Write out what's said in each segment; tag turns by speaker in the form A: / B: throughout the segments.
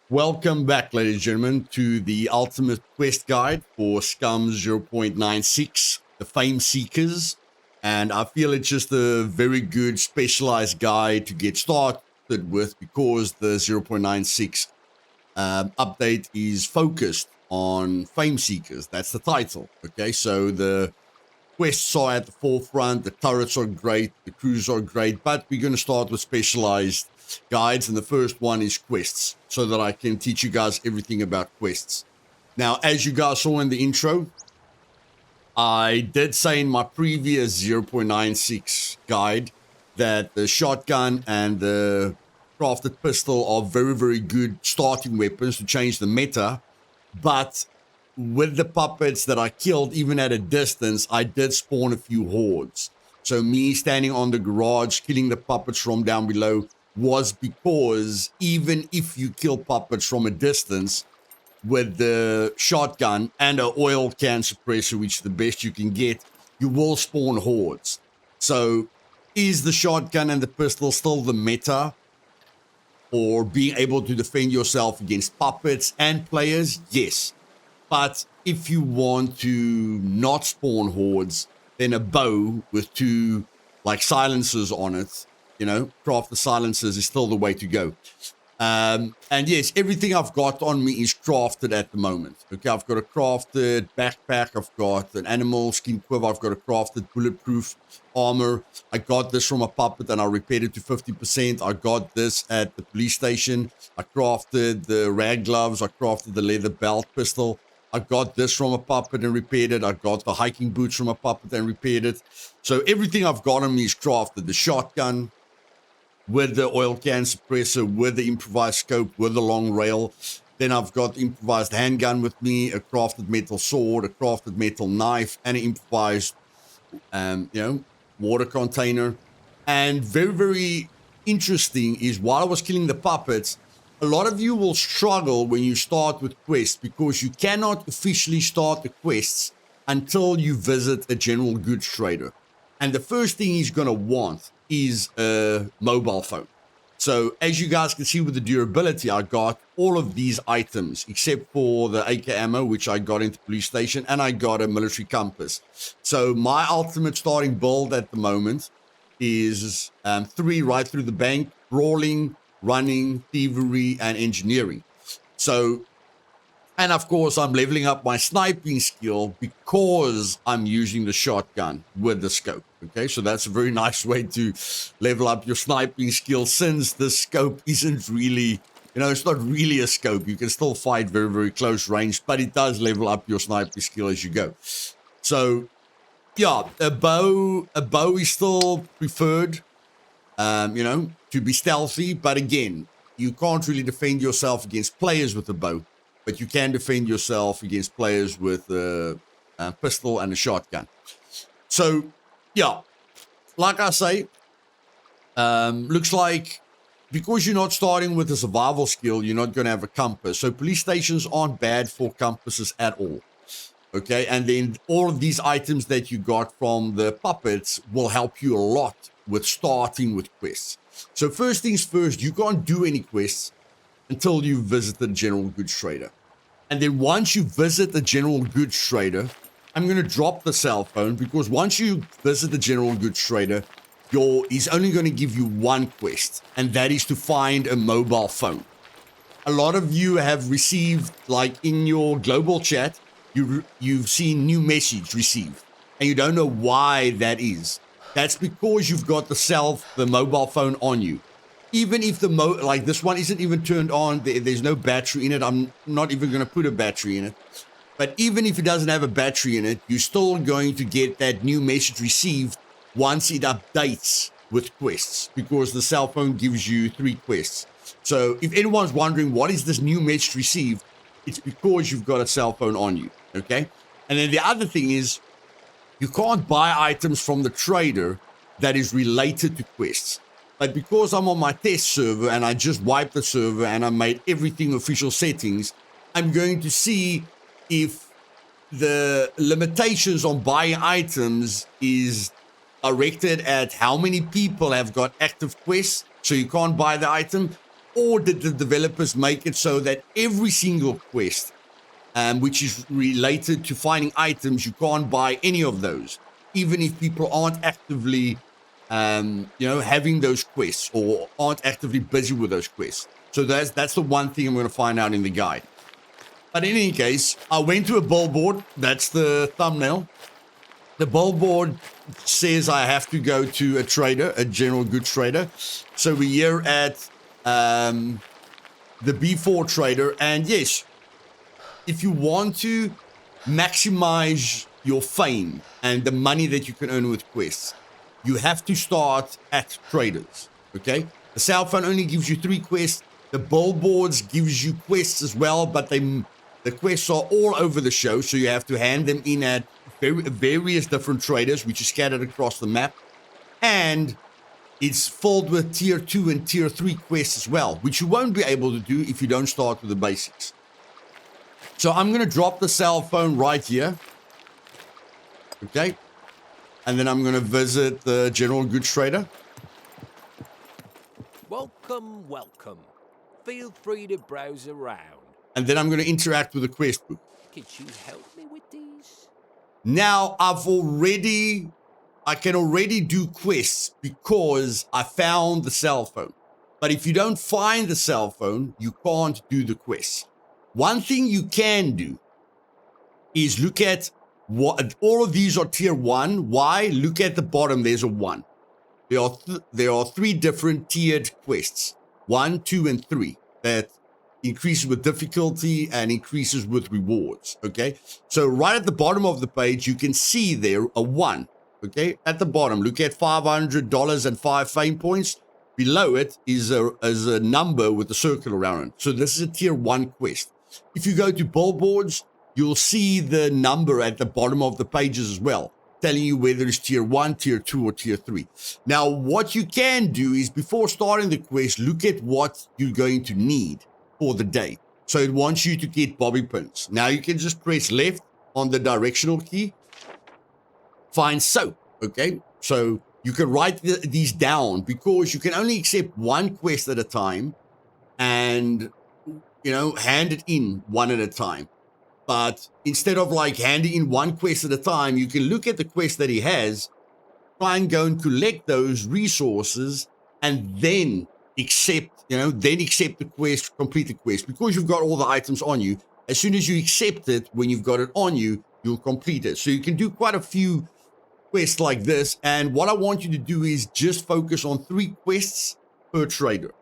A: Welcome back, ladies and gentlemen, to the ultimate quest guide for Scum 0.96, the Fame Seekers. And I feel it's just a very good specialized guide to get started with, because the 0.96 update is focused on Fame Seekers. That's the title. Okay, so the quests are at the forefront, the turrets are great, the crews are great, but we're going to start with specialized guides, and the first one is quests, so that I can teach you guys everything about quests. Now, as you guys saw in the intro, I did say in my previous 0.96 guide that the shotgun and the crafted pistol are very, very good starting weapons to change the meta, but with the puppets that I killed, even at a distance, I did spawn a few hordes. So me standing on the garage, killing the puppets from down below, was because even if you kill puppets from a distance with the shotgun and an oil can suppressor, which is the best you can get, you will spawn hordes. So is the shotgun and the pistol still the meta for being able to defend yourself against puppets and players? Yes. But if you want to not spawn hordes, then a bow with two like silencers on it, you know, craft the silencers is still the way to go. And yes, everything I've got on me is crafted at the moment. Okay, I've got a crafted backpack, I've got an animal skin quiver, I've got a crafted bulletproof armor. I got this from a puppet and I repaired it to 50%. I got this at the police station. I crafted the rag gloves, I crafted the leather belt pistol. I got this from a puppet and repaired it. I got the hiking boots from a puppet and repaired it. So everything I've got on me is crafted. The shotgun with the oil can suppressor, with the improvised scope, with the long rail. Then I've got improvised handgun with me, a crafted metal sword, a crafted metal knife, and an improvised, water container. And very, very interesting is, while I was killing the puppets, a lot of you will struggle when you start with quests, because you cannot officially start the quests until you visit a general goods trader. And the first thing he's going to want is a mobile phone. So as you guys can see with the durability, I got all of these items except for the AK ammo, which I got into police station, and I got a military compass. So my ultimate starting build at the moment is 3 right through the bank: brawling, running, thievery, and engineering. So, and of course, I'm leveling up my sniping skill because I'm using the shotgun with the scope. Okay, so that's a very nice way to level up your sniping skill, since the scope isn't really, it's not really a scope. You can still fight very, very close range, but it does level up your sniping skill as you go. So, yeah, a bow is still preferred, to be stealthy, but again, you can't really defend yourself against players with a bow, but you can defend yourself against players with a pistol and a shotgun. So, yeah, like I say, looks like because you're not starting with a survival skill, you're not going to have a compass. So police stations aren't bad for compasses at all. Okay, and then all of these items that you got from the puppets will help you a lot with starting with quests. So first things first, you can't do any quests until you visit the general goods trader. And then once you visit the general goods trader, I'm going to drop the cell phone, because once you visit the general goods trader, he's only going to give you one quest, and that is to find a mobile phone. A lot of you have received, like in your global chat, you've seen new message received, and you don't know why that is. That's because you've got the mobile phone on you. Even if like this one isn't even turned on, there's no battery in it. I'm not even going to put a battery in it. But even if it doesn't have a battery in it, you're still going to get that new message received once it updates with quests, because the cell phone gives you 3 quests. So if anyone's wondering what is this new message received, it's because you've got a cell phone on you, okay? And then the other thing is, you can't buy items from the trader that is related to quests. But because I'm on my test server and I just wiped the server and I made everything official settings, I'm going to see if the limitations on buying items is directed at how many people have got active quests, so you can't buy the item, or did the developers make it so that every single quest, which is related to finding items, you can't buy any of those, even if people aren't actively having those quests or aren't actively busy with those quests. So that's the one thing I'm going to find out in the guide. But in any case, I went to a billboard. That's the thumbnail. The billboard says I have to go to a trader, a general goods trader. So we're here at the B4 trader. And yes, if you want to maximize your fame and the money that you can earn with quests, you have to start at traders, okay? The cell phone only gives you 3 quests. The billboards gives you quests as well, but the quests are all over the show, so you have to hand them in at various different traders, which is scattered across the map. And it's filled with tier 2 and tier 3 quests as well, which you won't be able to do if you don't start with the basics. So I'm going to drop the cell phone right here. Okay. And then I'm going to visit the general goods trader.
B: Welcome, welcome. Feel free to browse around.
A: And then I'm going to interact with the quest book.
B: Could you help me with these?
A: Now I can already do quests because I found the cell phone. But if you don't find the cell phone, you can't do the quests. One thing you can do is look at what all of these are tier 1. Why? Look at the bottom. There's a 1. There are 3 different tiered quests. 1, 2, and 3 that increases with difficulty and increases with rewards. Okay. So right at the bottom of the page, you can see there a 1. Okay. At the bottom, look at $500 and 5 fame points. Below it is a number with a circle around it. So this is a tier 1 quest. If you go to billboards, you'll see the number at the bottom of the pages as well, telling you whether it's tier 1, tier 2, or tier 3. Now, what you can do is before starting the quest, look at what you're going to need for the day. So it wants you to get bobby pins. Now you can just press left on the directional key, find soap, okay? So you can write these down because you can only accept 1 quest at a time and, hand it in one at a time. But instead of like handing in 1 quest at a time, you can look at the quest that he has, try and go and collect those resources, and then accept the quest, complete the quest. Because you've got all the items on you, as soon as you accept it, when you've got it on you, you'll complete it. So you can do quite a few quests like this. And what I want you to do is just focus on 3 quests per trader.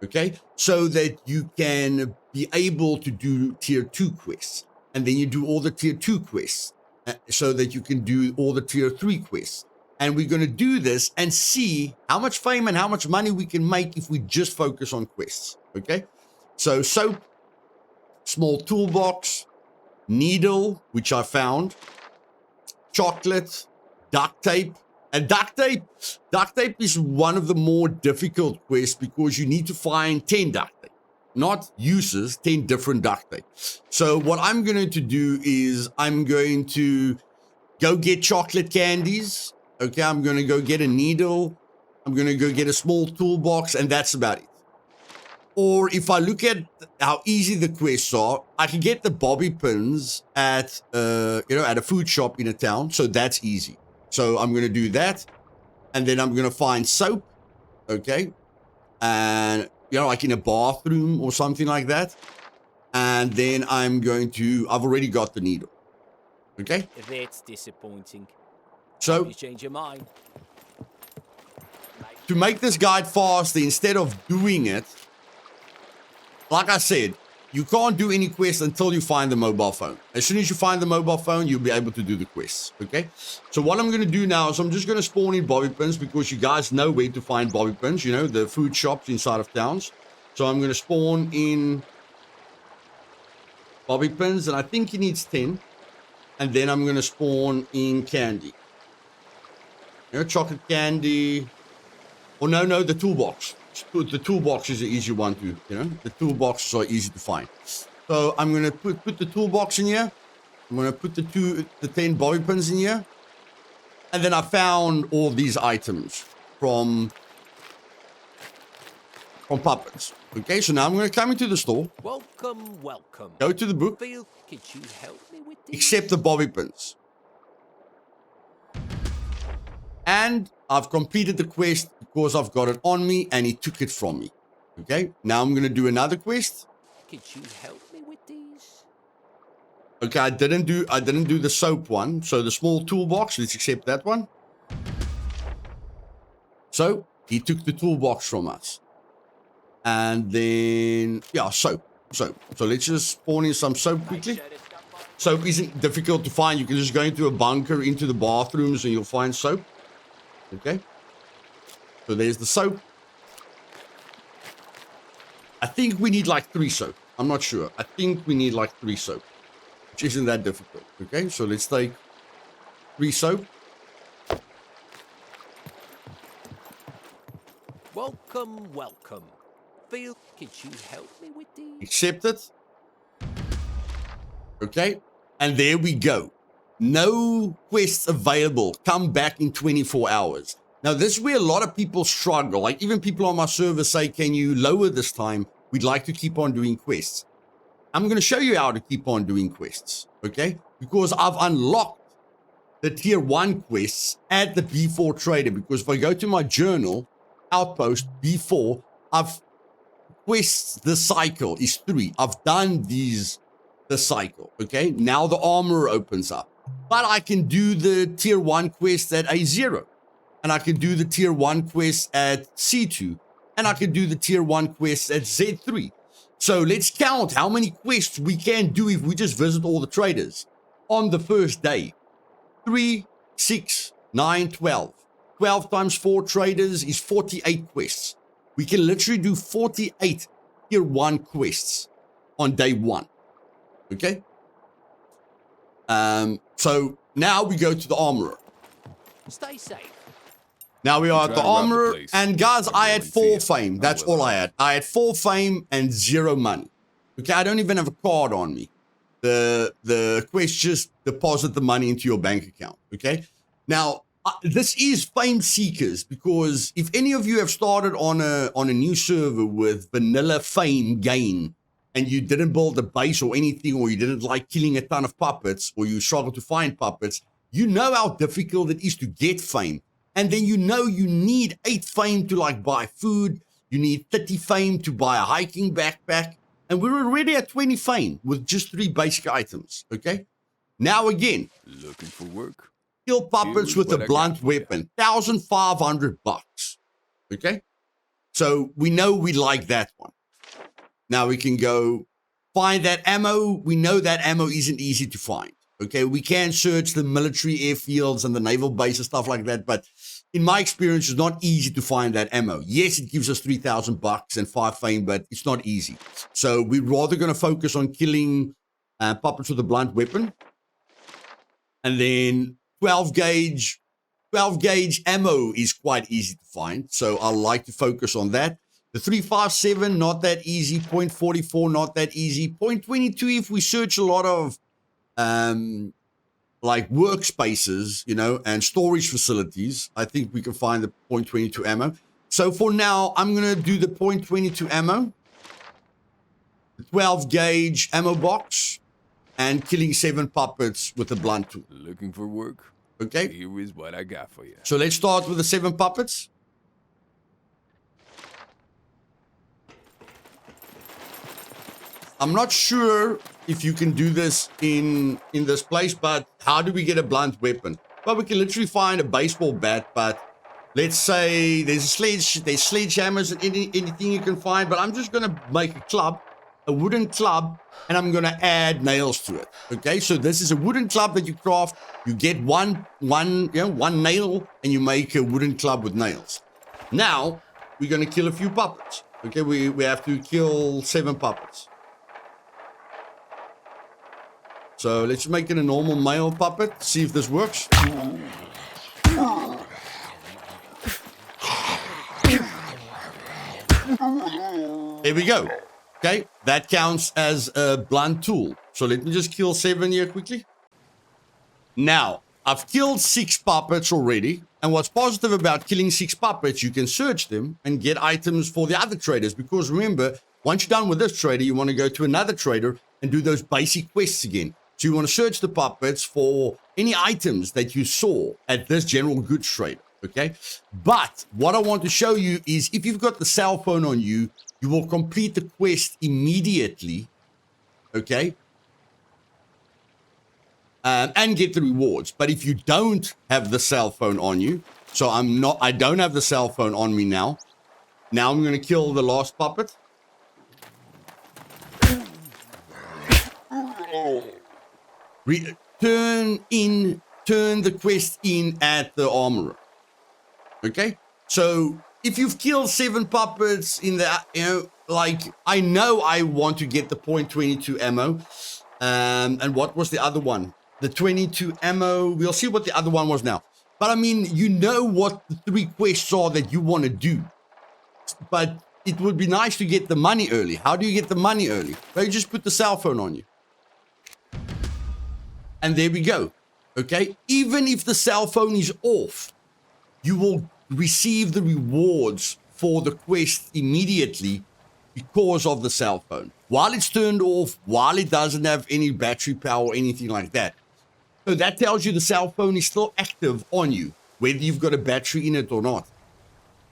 A: Okay, so that you can be able to do tier 2 quests, and then you do all the tier 2 quests so that you can do all the tier 3 quests. And we're going to do this and see how much fame and how much money we can make if we just focus on quests. Okay, so soap, small toolbox, needle, which I found, chocolate, duct tape. And duct tape is one of the more difficult quests because you need to find 10 duct tape, not uses, 10 different duct tape. So what I'm going to do is I'm going to go get chocolate candies. Okay, I'm going to go get a needle. I'm going to go get a small toolbox, and that's about it. Or if I look at how easy the quests are, I can get the bobby pins at a food shop in a town. So that's easy. So I'm going to do that, and then I'm going to find soap, okay, and, like in a bathroom or something like that, and then I've already got the needle, okay?
B: That's disappointing.
A: So,
B: you change your mind.
A: to make this guide faster, instead of doing it, like I said, you can't do any quest until you find the mobile phone. As soon as you find the mobile phone, you'll be able to do the quests, okay? So what I'm going to do now is I'm just going to spawn in bobby pins, because you guys know where to find bobby pins, you know, the food shops inside of towns. So I'm going to spawn in bobby pins, and I think he needs 10. And then I'm going to spawn in candy. You know, chocolate candy. Oh, no, the toolbox. The toolbox is an easy one to, you know, the toolboxes are easy to find. So I'm going to put the toolbox in here. I'm going to put the 10 bobby pins in here. And then I found all these items from puppets. Okay, so now I'm going to come into the store.
B: Welcome, welcome.
A: Go to the book.
B: Could you help me with this?
A: Accept the bobby pins. And I've completed the quest because I've got it on me and he took it from me. Okay, now I'm going to do another quest.
B: Could you help me with these?
A: Okay, I didn't do the soap one. So the small toolbox, let's accept that one. So he took the toolbox from us. And then, yeah, soap. So let's just spawn in some soap quickly. Soap isn't difficult to find. You can just go into a bunker, into the bathrooms, and you'll find soap. Okay. So there's the soap. I think we need like 3 soap. I'm not sure. I think we need like 3 soap, which isn't that difficult. Okay, so let's take 3 soap.
B: Welcome, welcome. Could you help me with these?
A: Accept it. Okay, and there we go. No quests available. Come back in 24 hours. Now, this is where a lot of people struggle. Like, even people on my server say, can you lower this time? We'd like to keep on doing quests. I'm going to show you how to keep on doing quests, okay? Because I've unlocked the tier 1 quests at the B4 trader. Because if I go to my journal, outpost B4, I've quests, the cycle is 3. I've done the cycle, okay? Now the armor opens up. But I can do the tier 1 quest at A0. And I can do the tier 1 quest at C2. And I can do the tier 1 quest at Z3. So let's count how many quests we can do if we just visit all the traders on the first day. 3, 6, 9, 12. 12 times 4 traders is 48 quests. We can literally do 48 tier 1 quests on day 1. Okay? So now we go to the armorer.
B: Stay safe.
A: Now we are at the armorer,
C: place.
A: and guys, I had 4 fame.
C: I
A: That's
C: will.
A: all I had. I had 4 fame and 0 money. Okay, I don't even have a card on me. The quest just deposit the money into your bank account. Okay, now this is fame seekers, because if any of you have started on a new server with vanilla fame gain, and you didn't build a base or anything, or you didn't like killing a ton of puppets, or you struggle to find puppets, you know how difficult it is to get fame. And then you know you need 8 fame to like buy food. You need 30 fame to buy a hiking backpack. And we're already at 20 fame with just 3 basic items, okay? Now again,
C: Looking for work?
A: kill puppets
C: Here's
A: with a
C: what I got
A: blunt
C: for ya.
A: weapon, $1,500, okay? So we know we like that one. Now we can go find that ammo. We know that ammo isn't easy to find. Okay, we can search the military airfields and the naval base and stuff like that, but in my experience, it's not easy to find that ammo. Yes, it gives us $3,000 and 5 fame, but it's not easy. So we're rather going to focus on killing puppets with a blunt weapon. And then 12 gauge ammo is quite easy to find. So I like to focus on that. The 357, not that easy. .44, not that easy. .22, if we search a lot of like workspaces, you know, and storage facilities, I think we can find the .22 ammo. So for now, I'm going to do the .22 ammo, the 12 gauge ammo box, and killing 7 puppets with a blunt tool.
C: Looking for work?
A: Okay,
C: Here is what I got for you.
A: so let's start with the 7 puppets. I'm not sure if you can do this in this place, but how do we get a blunt weapon? Well, we can literally find a baseball bat, but let's say there's sledgehammers and anything you can find, but I'm just going to make a club, a wooden club, and I'm going to add nails to it. Okay, so this is a wooden club that you craft. You get one nail, and you make a wooden club with nails. Now we're going to kill a few puppets. Okay, we have to kill 7 puppets. So let's make it a normal male puppet. See if this works. There we go. Okay, that counts as a blunt tool. So let me just kill 7 here quickly. Now, I've killed 6 puppets already. And what's positive about killing 6 puppets, you can search them and get items for the other traders. Because remember, once you're done with this trader, you want to go to another trader and do those basic quests again. So you want to search the puppets for any items that you saw at this general goods trader. Okay, but what I want to show you is if you've got the cell phone on you, you will complete the quest immediately, okay, and get the rewards. But if you don't have the cell phone on you, so I don't have the cell phone on me now. Now I'm going to kill the last puppet. Turn the quest in at the armorer. Okay, so if you've killed 7 puppets in the, like, I know I want to get the .22 ammo. And what was the other one? The 22 ammo. We'll see what the other one was now. But I mean, you know what the 3 quests are that you want to do. But it would be nice to get the money early. How do you get the money early? Well, you just put the cell phone on you. And there we go. Okay, even if the cell phone is off, you will receive the rewards for the quest immediately because of the cell phone. While it's turned off, while it doesn't have any battery power or anything like that. So that tells you the cell phone is still active on you, whether you've got a battery in it or not.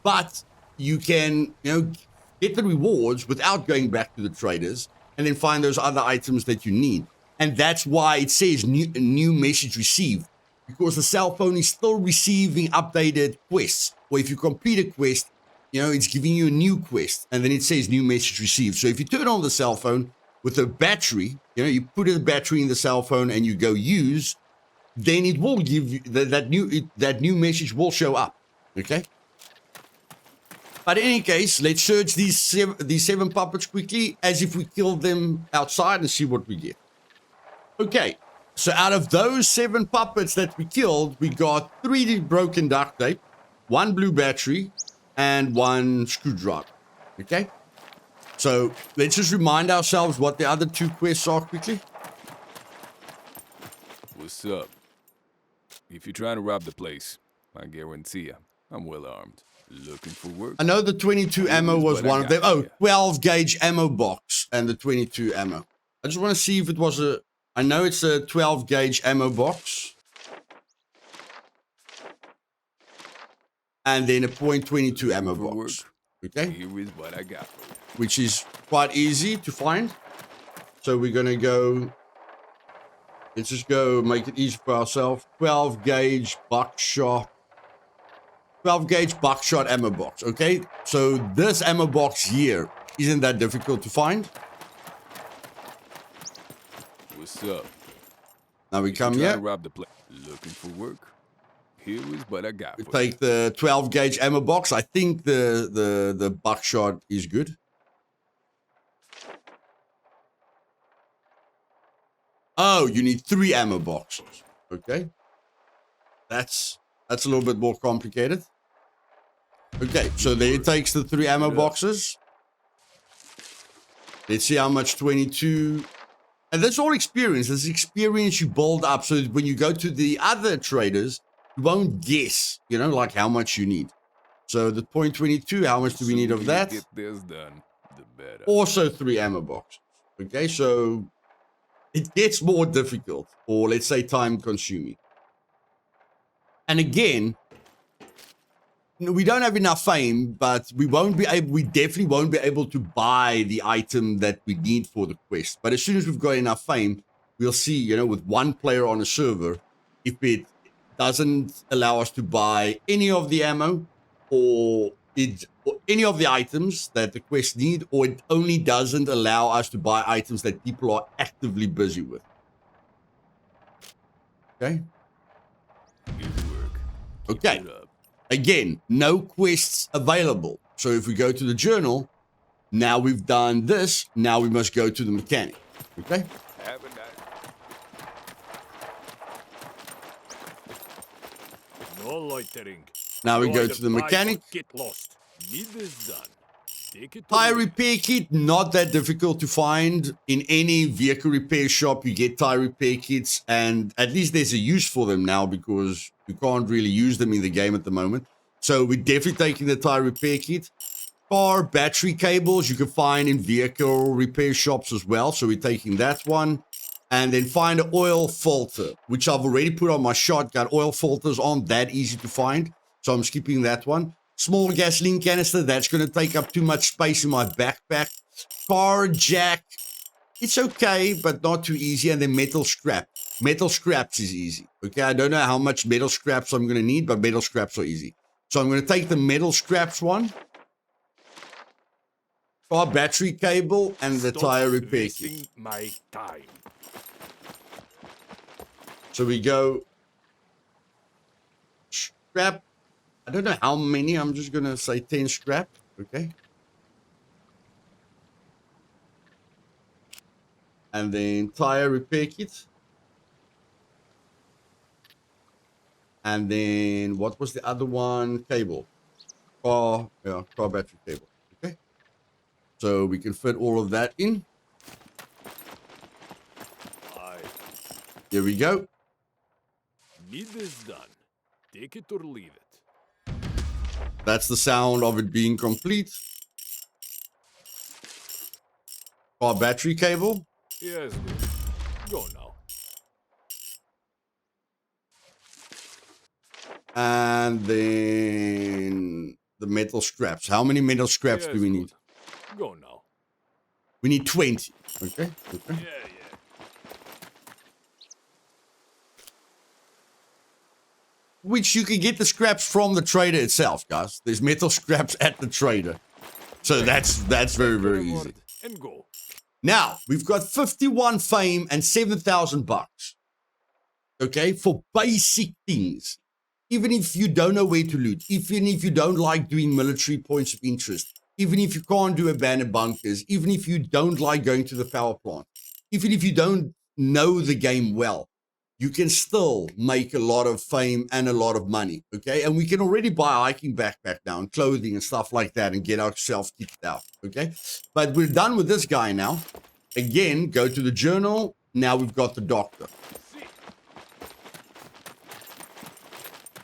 A: But you can, get the rewards without going back to the traders and then find those other items that you need. And that's why it says new message received. Because the cell phone is still receiving updated quests. Or if you complete a quest, it's giving you a new quest. And then it says new message received. So if you turn on the cell phone with a battery, you put a battery in the cell phone and you go use, then it will give you that new message will show up. Okay? But in any case, let's search these 7 puppets quickly as if we killed them outside and see what we get. Okay. So out of those 7 puppets that we killed, we got 3 broken duct tape, 1 blue battery, and 1 screwdriver. Okay? So let's just remind ourselves what the other 2 quests are quickly.
C: What's up? If you're trying to rob the place, I guarantee you, I'm well armed. Looking for work?
A: I know the 22 ammo was one of them. Oh, 12 gauge ammo box and the 22 ammo. I just want to see if it was I know it's a 12 gauge ammo box. And then a .22 ammo box. Okay?
C: Here is what I got for you.
A: Which is quite easy to find. So we're going to go... Let's just go make it easy for ourselves. 12 gauge buckshot. 12 gauge buckshot ammo box. Okay? So this ammo box here isn't that difficult to find.
C: What's up?
A: Now we come here.
C: Rob the place. Looking for work? Here is what I got.
A: We take the 12 gauge ammo box. I think the buckshot is good. Oh, you need 3 ammo boxes. Okay. That's a little bit more complicated. Okay, so there it takes the 3 ammo boxes. Let's see how much 22. And that's all experience. That's experience you build up so that when you go to the other traders, you won't guess, like how much you need. So the .22, how much do we need of that?
C: Get this done, the better.
A: Also 3 ammo boxes. Okay, so it gets more difficult, or let's say time consuming. And again, we don't have enough fame, but we definitely won't be able to buy the item that we need for the quest. But as soon as we've got enough fame, we'll see, with 1 player on a server, if it doesn't allow us to buy any of the ammo, or any of the items that the quest need, or it only doesn't allow us to buy items that people are actively busy with. Okay.
C: Good work. Keep
A: Okay.
C: it up.
A: Again, no quests available. So if we go to the journal, now we've done this, now we must go to the mechanic. Okay?
C: Have a nice.
B: No loitering.
A: Now we
B: You
A: go
B: either
A: to the
B: buy or
A: mechanic.
B: Get lost. Need this done. Take it.
A: Tire repair kit, not that difficult to find. In any vehicle repair shop, you get tire repair kits, and at least there's a use for them now because you can't really use them in the game at the moment. So we're definitely taking the tire repair kit. Car battery cables you can find in vehicle repair shops as well. So we're taking that one. And then find an oil filter, which I've already put on my shotgun. Oil filters aren't that easy to find, so I'm skipping that one. Small gasoline canister, that's going to take up too much space in my backpack. Car jack, it's okay, but not too easy. And then metal scrap. Metal scraps is easy. Okay, I don't know how much metal scraps I'm going to need, but metal scraps are easy. So I'm going to take the metal scraps one. Car battery cable and the tire repair kit.
B: Wasting my time.
A: So we go scrap. I don't know how many. I'm just going to say 10 scrap. Okay. And then tire repair kit. And then what was the other one? Cable. Car battery cable. Okay. So we can fit all of that in. Here we go.
B: Need this done. Take it or leave it.
A: That's the sound of it being complete. Car battery cable.
B: Yes, good. Go now.
A: And then the metal scraps. How many metal scraps do we need?
B: Good. Go now.
A: We need 20. Okay.
B: Yeah.
A: Which you can get the scraps from the trader itself, guys. There's metal scraps at the trader. So that's very, very easy.
B: And go.
A: Now, we've got 51 fame and 7,000 bucks. Okay, for basic things. Even if you don't know where to loot, even if you don't like doing military points of interest, even if you can't do abandoned bunkers, even if you don't like going to the power plant, even if you don't know the game well, you can still make a lot of fame and a lot of money, okay? And we can already buy a hiking backpack now and clothing and stuff like that and get ourselves kitted out, okay? But we're done with this guy now. Again, go to the journal. Now we've got the doctor.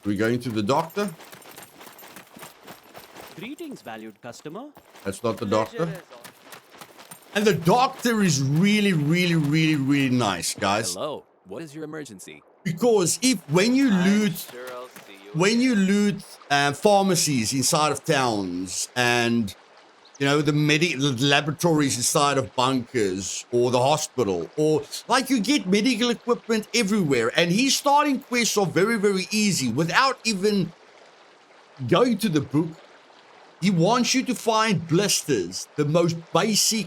A: We're going to the doctor.
D: Greetings, valued customer.
A: That's not the doctor. And the doctor is really, really, really, really nice, guys.
B: Hello. What is your emergency?
A: Because when you loot pharmacies inside of towns and the laboratories inside of bunkers or the hospital, or like you get medical equipment everywhere, and his starting quests are very, very easy without even going to the book. He wants you to find blisters, the most basic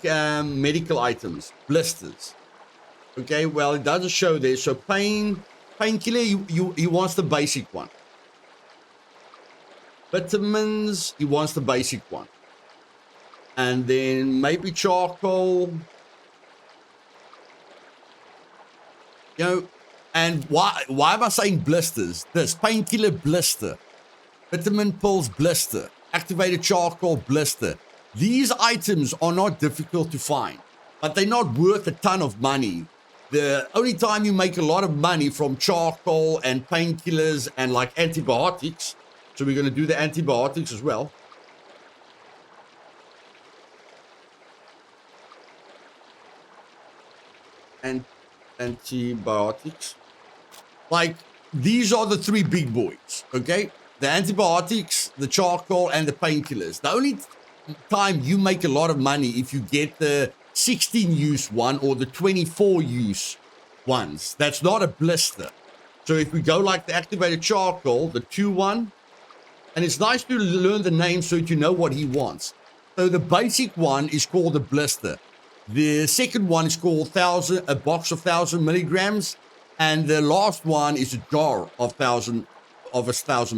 A: medical items, blisters. Okay, well, it doesn't show there. So painkiller, he wants the basic one. Vitamins, he wants the basic one. And then maybe charcoal. And why am I saying blisters? This painkiller blister, vitamin pills blister, activated charcoal blister. These items are not difficult to find, but they're not worth a ton of money. The only time you make a lot of money from charcoal and painkillers and like antibiotics, so we're going to do the antibiotics as well. And antibiotics. Like, these are the three big boys, okay? The antibiotics, the charcoal, and the painkillers. The only time you make a lot of money if you get the 16 use one or the 24 use ones. That's not a blister. So if we go like the activated charcoal, the 2-1, and it's nice to learn the name so that you know what he wants. So the basic one is called a blister. The second one is called a box of 1,000 milligrams. And the last one is a jar of 1,000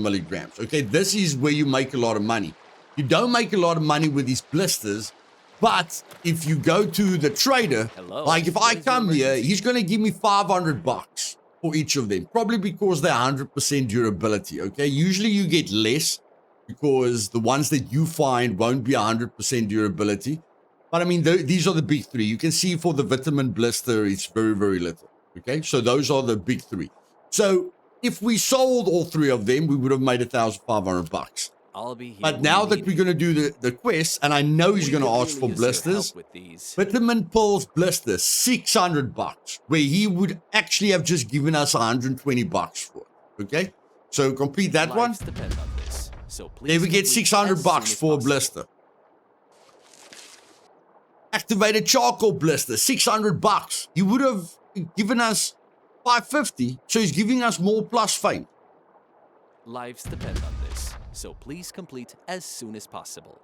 A: milligrams. Okay, this is where you make a lot of money. You don't make a lot of money with these blisters, but if you go to the trader, like if I come here, he's going to give me $500 for each of them, probably because they're 100% durability. Okay, usually you get less because the ones that you find won't be 100% durability. But I mean, these are the big three. You can see for the vitamin blister, it's very, very little. Okay, so those are the big three. So if we sold all three of them, we would have made $1,500.
B: I'll be here.
A: But now that we're going to do the quest, and I know he's going to ask for blisters, vitamin pills blister, $600, where he would actually have just given us $120 for it. Okay, so complete that one. There we get $600 for a blister. Activated charcoal blister, $600. He would have given us $550, so he's giving us more plus fame.
B: Lives depend on this, so please complete as soon as possible.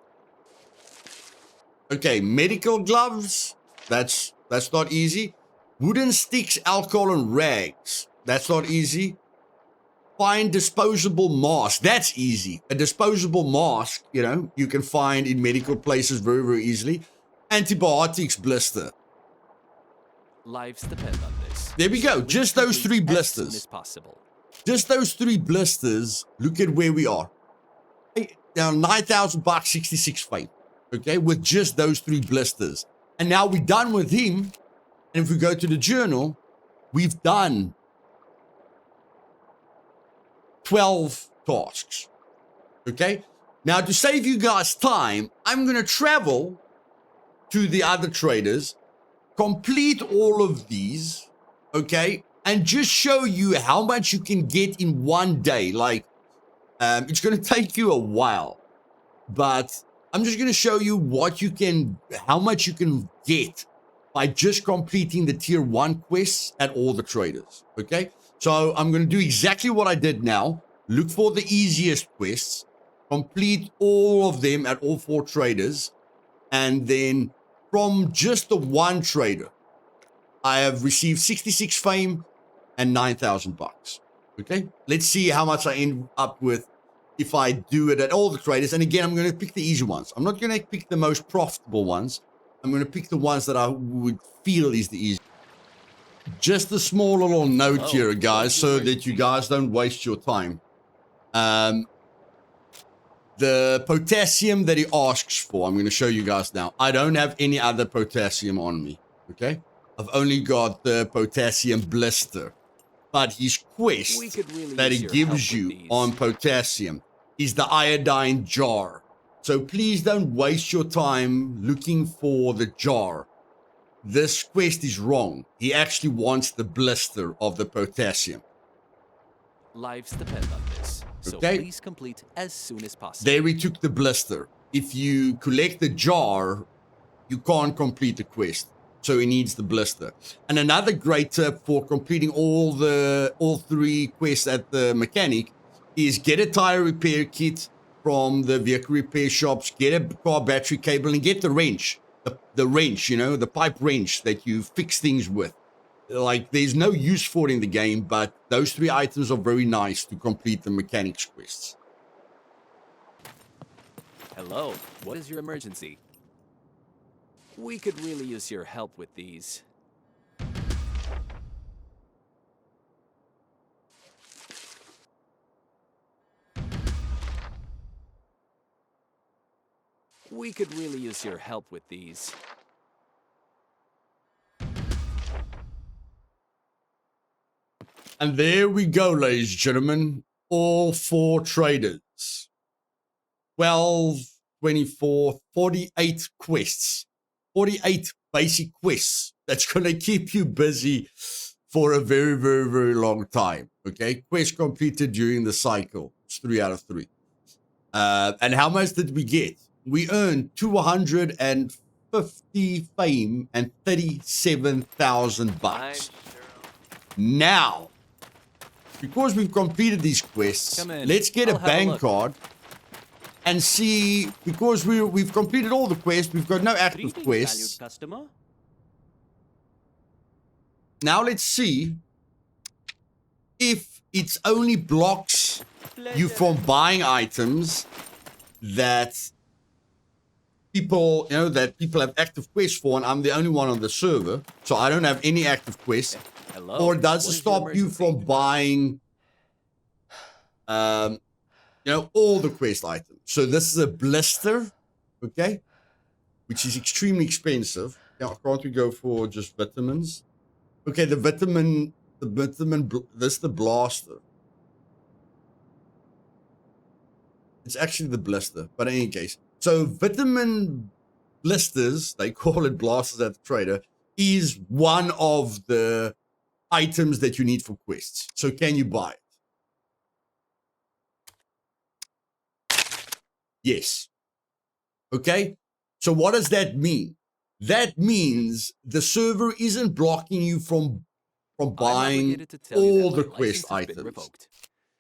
A: Okay, medical gloves, that's not easy. Wooden sticks, alcohol, and rags, that's not easy. Find disposable mask, that's easy. A disposable mask, you know, you can find in medical places very, very easily. Antibiotics blister.
B: Lives depend on this.
A: There we go. Just those three blisters.
B: As soon as possible.
A: Just those three blisters. Look at where we are. Now $9,000, 66 fame. Okay, with just those three blisters. And now we're done with him. And if we go to the journal, we've done 12 tasks. Okay. Now to save you guys time, I'm going to travel to the other traders, complete all of these, okay, and just show you how much you can get in one day. Like, it's going to take you a while, but I'm just going to show you how much you can get by just completing the tier 1 quests at all the traders, okay? So I'm going to do exactly what I did now. Look for the easiest quests, complete all of them at all 4 traders, and then from just the one trader, I have received 66 fame and $9,000. Okay, let's see how much I end up with if I do it at all the traders. And again, I'm going to pick the easy ones. I'm not going to pick the most profitable ones. I'm going to pick the ones that I would feel is the easiest. Just a small little note here, guys, so that you guys don't waste your time. The potassium that he asks for, I'm going to show you guys now. I don't have any other potassium on me, okay? I've only got the potassium blister. But his quest that he gives you on potassium is the iodine jar. So please don't waste your time looking for the jar. This quest is wrong. He actually wants the blister of the potassium.
B: Lives depend on this. So
A: okay.
B: Please complete as soon as possible.
A: There we took the blister. If you collect the jar, you can't complete the quest. So he needs the blister. And another great tip for completing all 3 quests at the mechanic is get a tire repair kit from the vehicle repair shops, get a car battery cable, and get the wrench. The wrench, you know, the pipe wrench that you fix things with. Like, there's no use for it in the game, but those 3 items are very nice to complete the mechanics quests.
B: Hello, what is your emergency? We could really use your help with these. We could really use your help with these.
A: And there we go, ladies and gentlemen. All 4 traders. 12, 24, 48 quests. 48 basic quests. That's going to keep you busy for a very, very, very long time. Okay? Quest completed during the cycle. It's 3 out of 3. And how much did we get? We earned 250 fame and $37,000. Now, because we've completed these quests,
B: Come in.
A: let's get
D: I'll
A: a
D: have a
A: bank
D: look.
A: card and see, because we've completed all the quests, we've got no active
D: Greetings,
A: quests.
D: valued customer.
A: Now let's see if it only blocks you from buying items that people, that people have active quests for, and I'm the only one on the server, so I don't have any active quests.
B: Hello.
A: Or does it
B: What is your
A: stop you
B: emergency?
A: from buying, all the quest items? So this is a blister, okay, which is extremely expensive. Now, can't we go for just vitamins? Okay, this is the blaster. It's actually the blister, but in any case. So vitamin blisters, they call it blasters at the trader, is one of the items that you need for quests. So can you buy it? Yes. Okay. So what does that mean? That means the server isn't blocking you from
B: I'm
A: buying
B: obligated to tell you
A: all
B: that
A: the
B: my
A: quest
B: license has been
A: items.
B: revoked.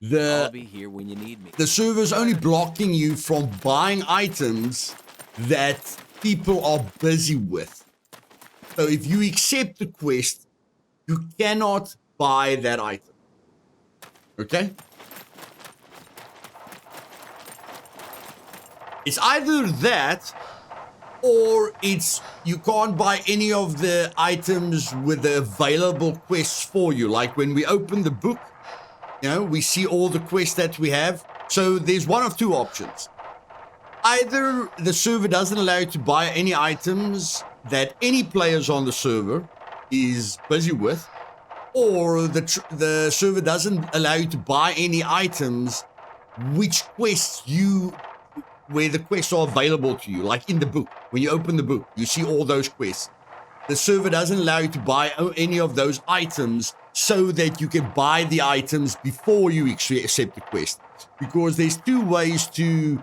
B: I'll
A: The
B: be here when you need me.
A: the server's only blocking you from buying items that people are busy with. So if you accept the quest, you cannot buy that item. Okay? It's either that, or it's you can't buy any of the items with the available quests for you. Like when we open the book, we see all the quests that we have. So there's one of two options. Either the server doesn't allow you to buy any items that any players on the server is busy with, or the server doesn't allow you to buy any items where the quests are available to you, like in the book. When you open the book, you see all those quests. The server doesn't allow you to buy any of those items so that you can buy the items before you accept the quest. Because there's two ways to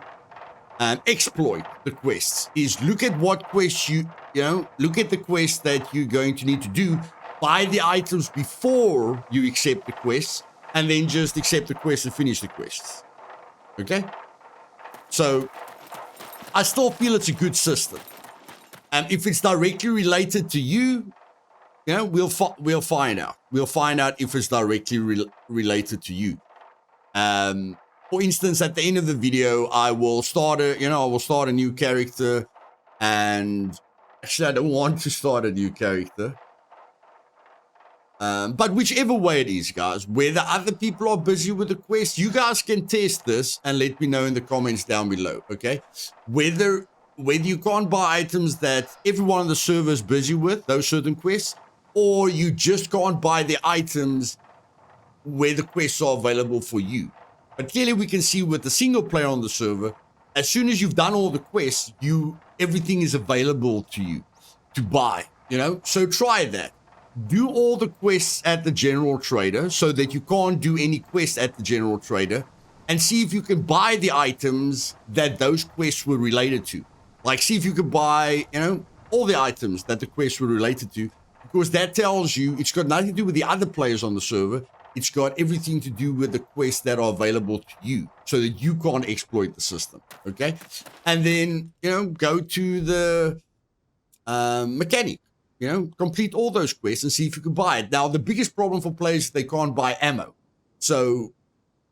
A: exploit the quests. Is look at what quests look at the quest that you're going to need to do, buy the items before you accept the quests, and then just accept the quest and finish the quests. Okay? So, I still feel it's a good system. And if it's directly related to you, we'll find out. We'll find out if it's directly related to you. For instance, at the end of the video, I will start a new character, and actually, I don't want to start a new character. But whichever way it is, guys, whether other people are busy with the quest, you guys can test this and let me know in the comments down below, okay? Whether you can't buy items that everyone on the server is busy with, those certain quests, or you just can't buy the items where the quests are available for you. But clearly we can see with the single player on the server, as soon as you've done all the quests, everything is available to you to buy, So try that. Do all the quests at the general trader so that you can't do any quests at the general trader, and see if you can buy the items that those quests were related to. Like, see if you can buy, all the items that the quests were related to, because that tells you it's got nothing to do with the other players on the server. It's got everything to do with the quests that are available to you so that you can't exploit the system, okay? And then, go to the mechanic, complete all those quests and see if you can buy it. Now, the biggest problem for players is they can't buy ammo. So,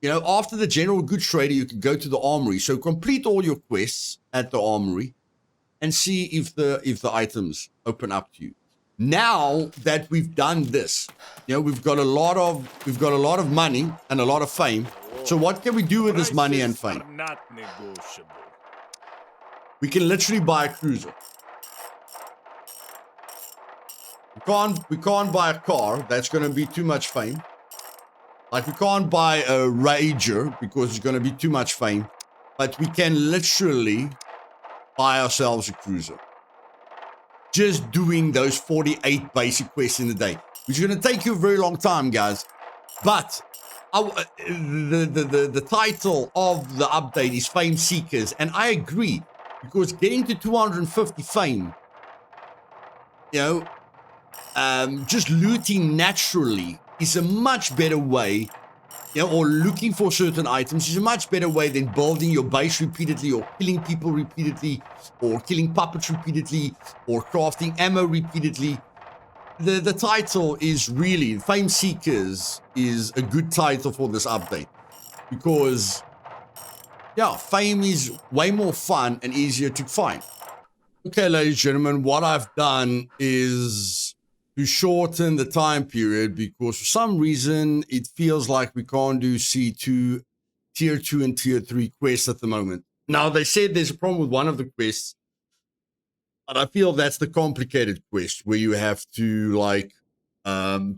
A: after the general goods trader, you can go to the armory. So complete all your quests at the armory and see if the items open up to you. Now that we've done this, we've got a lot of money and a lot of fame. So what can we do with this money and fame?
C: Prices are not negotiable.
A: We can literally buy a cruiser. We can't buy a car. That's going to be too much fame. Like, we can't buy a Rager because it's going to be too much fame. But we can literally buy ourselves a cruiser. Just doing those 48 basic quests in a day, which is going to take you a very long time, guys. But the title of the update is Fame Seekers, and I agree, because getting to 250 fame, just looting naturally is a much better way or looking for certain items is a much better way than building your base repeatedly or killing people repeatedly or killing puppets repeatedly or crafting ammo repeatedly. The title is really, Fame Seekers is a good title for this update because, yeah, Fame is way more fun and easier to find. Okay, ladies and gentlemen, what I've done is to shorten the time period because for some reason it feels like we can't do C2, Tier 2 and Tier 3 quests at the moment. Now, they said there's a problem with one of the quests, but I feel that's the complicated quest where you have to, like,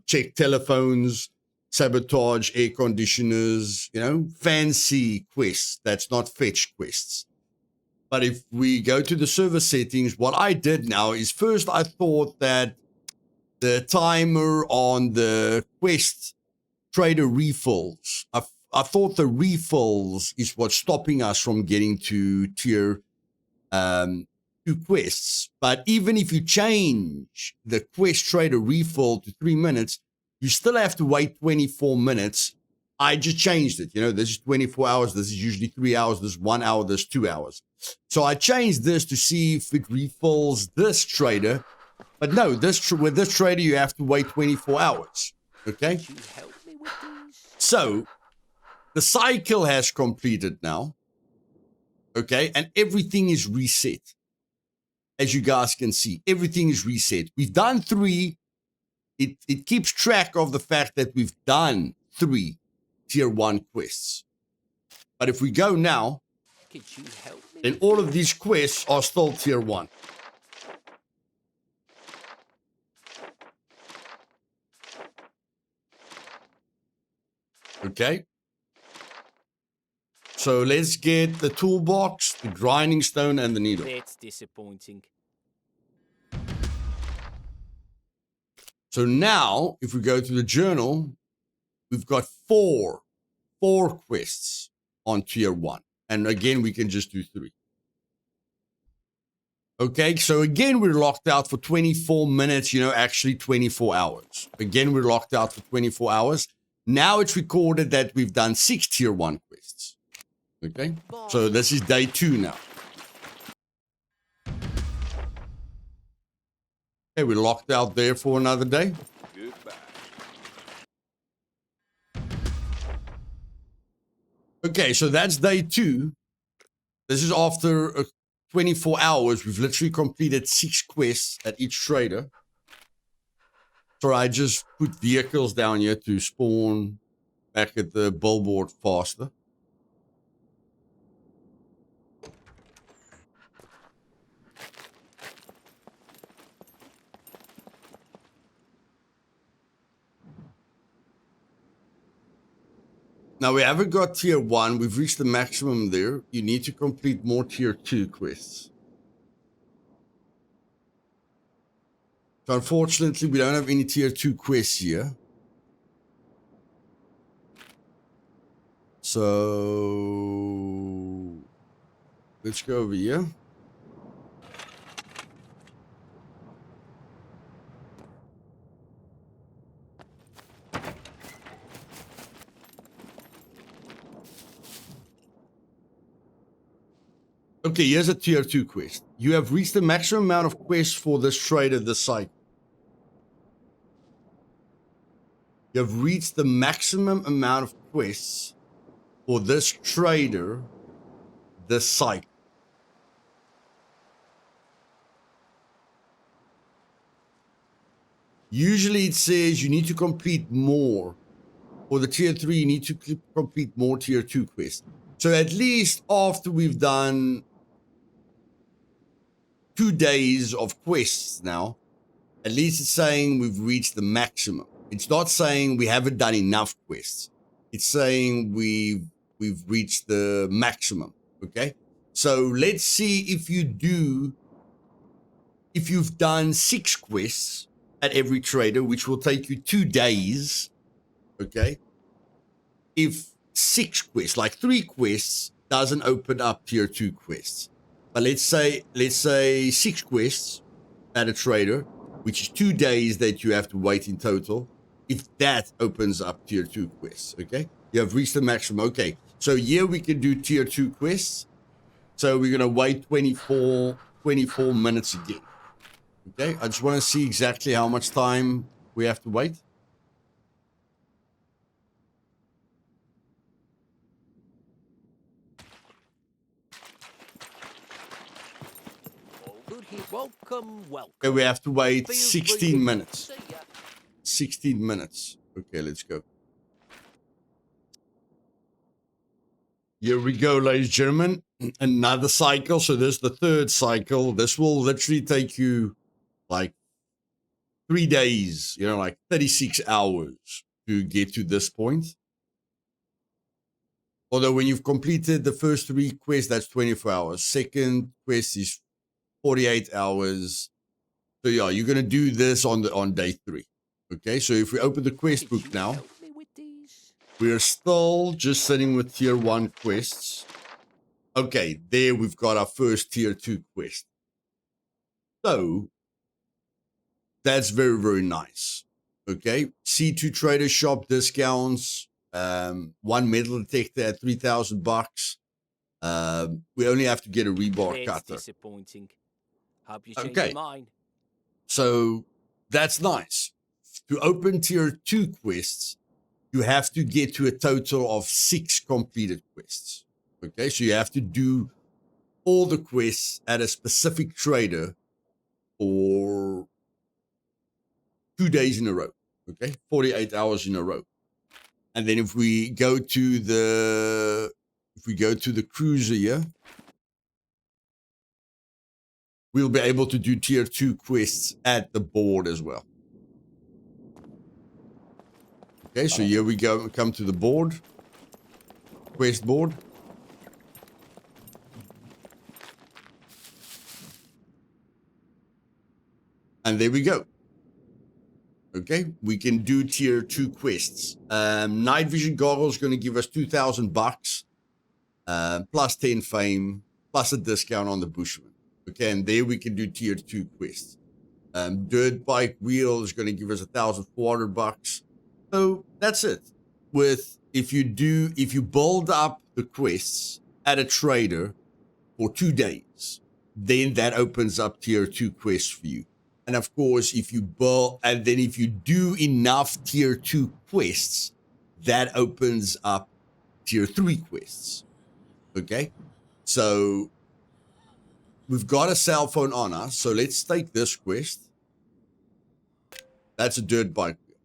A: check telephones, sabotage air conditioners, fancy quests. That's not fetch quests. But if we go to the server settings, what I did now is first I thought that the timer on the quest trader refills, I thought the refills is what's stopping us from getting to tier 2 quests. But even if you change the quest trader refill to 3 minutes, you still have to wait 24 minutes. I just changed it. This is 24 hours. This is usually 3 hours. This is 1 hour. This is 2 hours. So I changed this to see if it refills this trader. But no, with this trader, you have to wait 24 hours. Okay? So the cycle has completed now. Okay? And everything is reset. As you guys can see, everything is reset. We've done 3. It keeps track of the fact that we've done 3 Tier 1 quests. But if we go now, then all of these quests are still Tier 1. Okay. So let's get the toolbox, the grinding stone, and the needle.
D: That's disappointing.
A: So now, if we go to the journal, we've got 4 quests on Tier 1. And again, we can just do 3. Okay, so again, we're locked out for 24 minutes, actually 24 hours. Again, we're locked out for 24 hours. Now it's recorded that we've done 6 Tier 1 quests. Okay, so this is day 2 now. Okay, we're locked out there for another day.
C: Goodbye.
A: Okay, so that's day 2. This is after 24 hours. We've literally completed 6 quests at each trader. So I just put vehicles down here to spawn back at the billboard faster. Now, we haven't got Tier 1. We've reached the maximum there. You need to complete more Tier 2 quests. So, unfortunately, we don't have any Tier 2 quests here. So, let's go over here. Okay, here's a Tier 2 quest. You have reached the maximum amount of quests for this trader this cycle. You have reached the maximum amount of quests for this trader this cycle. Usually it says you need to complete more. For the Tier 3, you need to complete more Tier 2 quests. So at least after we've done 2 days of quests now, at least it's saying we've reached the maximum. It's not saying we haven't done enough quests. It's saying we've reached the maximum. Okay. So let's see if you've done 6 quests at every trader, which will take you 2 days. Okay. If 6 quests, like 3 quests, doesn't open up Tier 2 quests. But let's say 6 quests at a trader, which is 2 days that you have to wait in total, if that opens up Tier 2 quests, okay? You have reached the maximum. Okay. So here we can do tier 2 quests. So we're going to wait 24 minutes again. Okay. I just want to see exactly how much time we have to wait.
B: Good here. Welcome, welcome.
A: Okay, we have to wait
B: Feel
A: 16
B: free.
A: minutes.
B: See ya.
A: 16 minutes. Okay, let's go. Here we go, ladies and gentlemen. Another cycle. So this is the third cycle. This will literally take you like 3 days, you know, like 36 hours to get to this point. Although when you've completed the first 3 quests, that's 24 hours. Second quest is 48 hours. So yeah, you're going to do this on day 3. Okay, so if we open the quest
B: Could
A: book
B: you
A: now,
B: help me with these?
A: we're still just sitting with tier 1 quests. Okay, there we've got our first tier 2 quest. So that's very, very nice. Okay, C2 trader shop discounts, 1 metal detector at $3,000. We only have to get a rebar
B: That's
A: cutter.
B: disappointing. Hope you change
A: Okay.
B: your mind.
A: So that's nice. To open tier 2 quests, you have to get to a total of 6 completed quests. Okay, so you have to do all the quests at a specific trader for 2 days in a row. Okay, 48 hours in a row. And then if we go to the cruiser here, we'll be able to do tier 2 quests at the board as well. Okay, so here we go. We come to the board, quest board. And there we go. Okay, we can do tier 2 quests. Night vision goggles going to give us $2,000, plus 10 fame, plus a discount on the Bushman. Okay, and there we can do tier 2 quests. Dirt bike wheel is going to give us $1,400. So that's it. If you build up the quests at a trader for 2 days, then that opens up tier 2 quests for you. And of course, if you do enough tier 2 quests, that opens up tier 3 quests. Okay? So we've got a cell phone on us. So let's take this quest. That's a dirt bike wheel.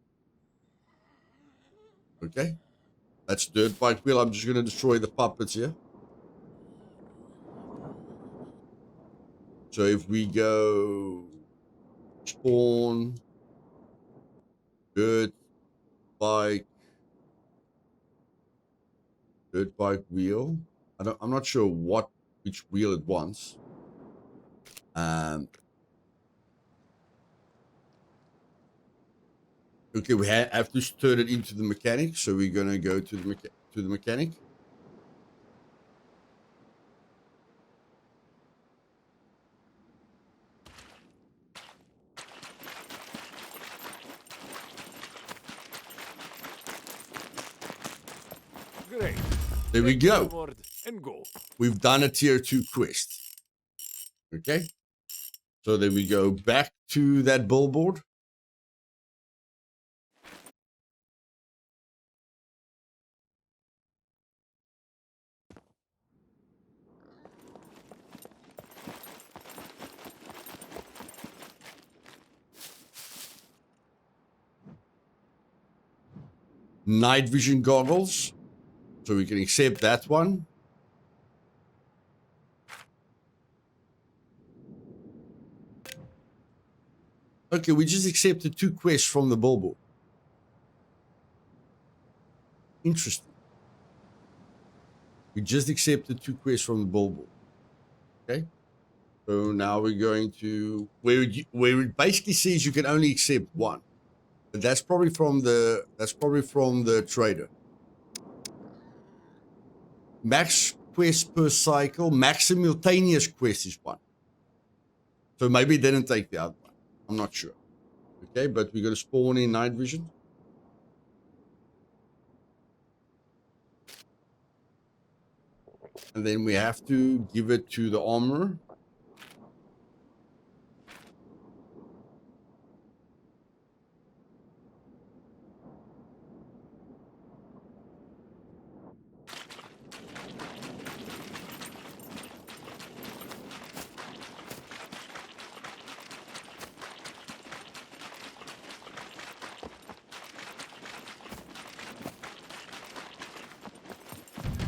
A: Okay? That's a dirt bike wheel. I'm just going to destroy the puppets here. So if we go spawn, dirt bike wheel. I'm not sure which wheel it wants. Okay, we have to turn it into the mechanic, so we're gonna go to the mechanic.
C: Great.
A: There we
C: Take
A: go.
C: forward and go.
A: We've done a tier 2 quest. Okay, so then we go back to that billboard. Night vision goggles, so we can accept that one. Okay, we just accepted 2 quests from the billboard. Interesting. We just accepted 2 quests from the billboard. Okay, so now we're going to where it basically says you can only accept 1. But that's probably from the trader. Max quest per cycle, max simultaneous quest is 1. So maybe it didn't take the other one. I'm not sure. Okay, but we're going to spawn in night vision. And then we have to give it to the armorer.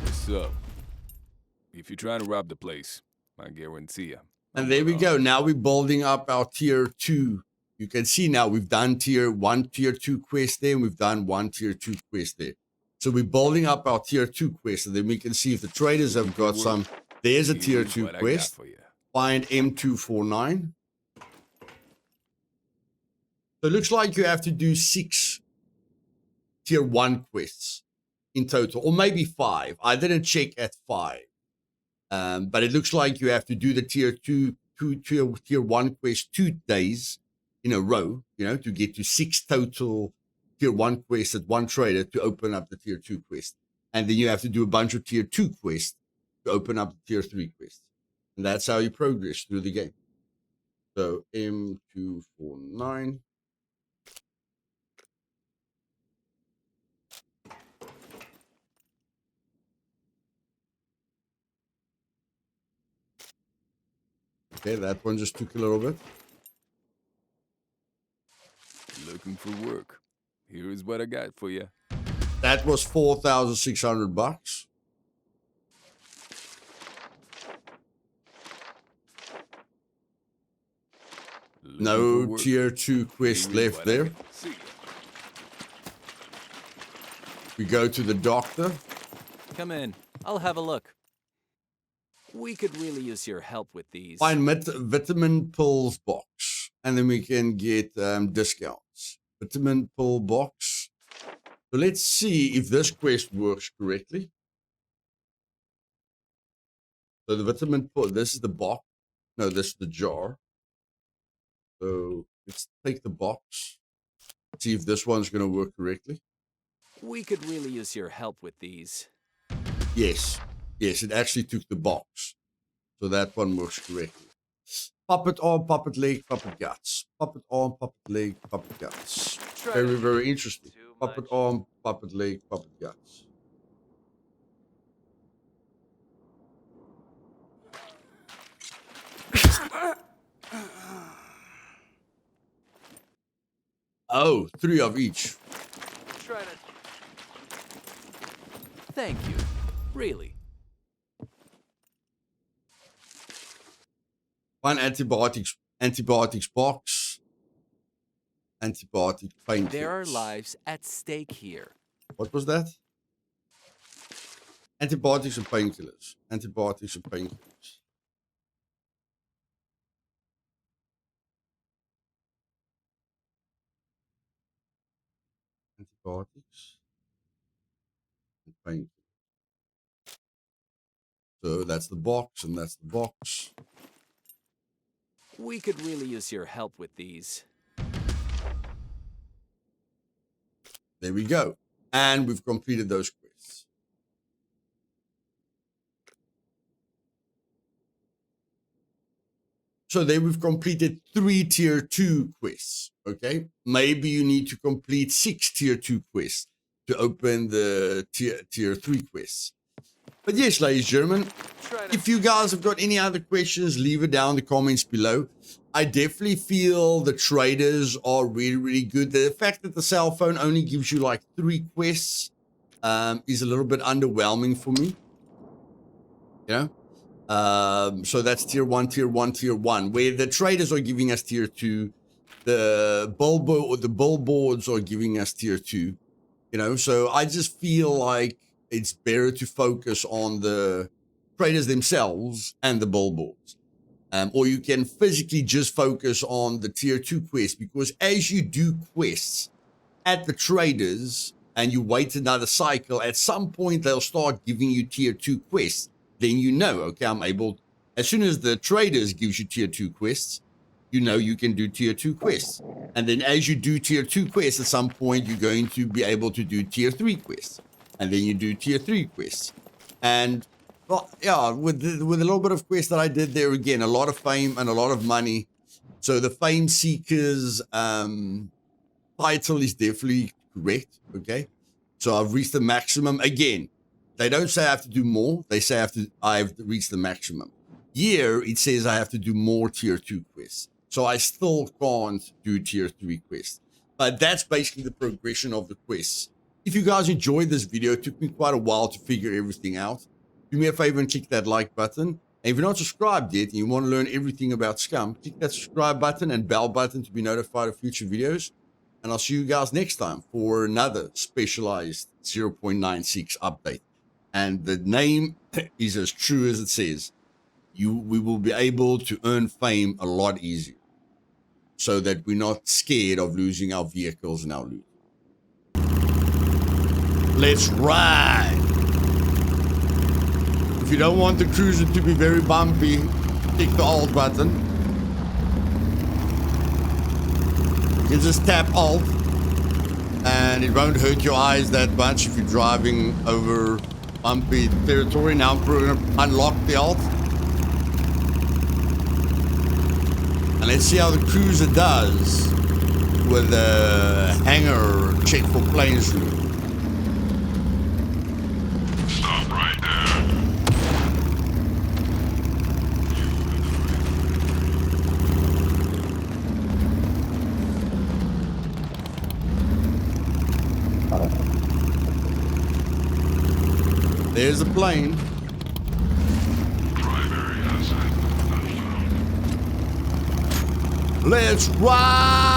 C: What's up? If you're trying to rob the place, I guarantee you.
A: And there we go. Now we're building up our tier 2. You can see now we've done tier 1, tier 2 quest there, and we've done 1 tier 2 quest there. So we're building up our tier 2 quest, and then we can see if the traders have got some. There's a tier 2 quest. Find M249. So it looks like you have to do 6 tier 1 quests in total, or maybe 5. I didn't check at 5. But it looks like you have to do the tier 1 quest 2 days in a row, to get to 6 total tier 1 quests at one trader to open up the tier 2 quest. And then you have to do a bunch of tier 2 quests to open up the tier 3 quests. And that's how you progress through the game. So M249. Okay, that one just took a little bit.
C: Looking for work. Here is what I got for you.
A: That was $4,600. No tier 2 quest left there. We go to the doctor.
B: Come in. I'll have a look. We could really use your help with these.
A: Find vitamin pills box, and then we can get discounts. Vitamin pill box. So let's see if this quest works correctly. So the vitamin pill, this is the box. No, this is the jar. So let's take the box. See if this one's going to work correctly.
B: We could really use your help with these.
A: Yes. Yes, it actually took the box. So that one works correctly. Puppet arm, puppet leg, puppet guts. Puppet arm, puppet leg, puppet guts. Very, very interesting. Puppet arm, puppet leg, puppet guts. Oh, 3 of each.
B: Thank you. Really.
A: One antibiotics box. Antibiotic painkillers.
B: There are lives at stake here.
A: What was that? Antibiotics and painkillers. Antibiotics and painkillers. Antibiotics and painkillers. So that's the box, and that's the box.
B: We could really use your help with these.
A: There we go. And we've completed those quests. So then we've completed 3 tier 2 quests. Okay. Maybe you need to complete 6 tier 2 quests to open the tier 3 quests. But yes, ladies and gentlemen, if you guys have got any other questions, leave it down in the comments below. I definitely feel the traders are really, really good. The fact that the cell phone only gives you like 3 quests is a little bit underwhelming for me. So that's tier 1, tier 1, tier 1, where the traders are giving us tier 2. The billboards are giving us tier 2. So I just feel like it's better to focus on the traders themselves and the billboards. Or you can physically just focus on the tier 2 quests, because as you do quests at the traders and you wait another cycle, at some point they'll start giving you tier 2 quests. Then okay, I'm able, as soon as the traders gives you tier 2 quests, you can do tier 2 quests. And then as you do tier 2 quests, at some point you're going to be able to do tier 3 quests. And then you do tier 3 quests. And Well, yeah, with a little bit of quest that I did there, again, a lot of fame and a lot of money. So the Fame Seekers title is definitely correct, okay? So I've reached the maximum. Again, they don't say I have to do more. They say I've reached the maximum. Here, it says I have to do more tier 2 quests. So I still can't do tier 3 quests. But that's basically the progression of the quests. If you guys enjoyed this video, it took me quite a while to figure everything out. Do me a favor and click that like button. And if you're not subscribed yet and you want to learn everything about Scum, click that subscribe button and bell button to be notified of future videos. And I'll see you guys next time for another specialized 0.96 update. And the name is as true as it says. We will be able to earn fame a lot easier so that we're not scared of losing our vehicles and our loot. Let's ride! If you don't want the cruiser to be very bumpy, click the Alt button. You just tap Alt and it won't hurt your eyes that much if you're driving over bumpy territory. Now I'm going to unlock the Alt. And let's see how the cruiser does with a hangar check for planes route.
E: Stop right there.
A: There's a plane.
E: Primary asset confirmed.
A: Let's ride!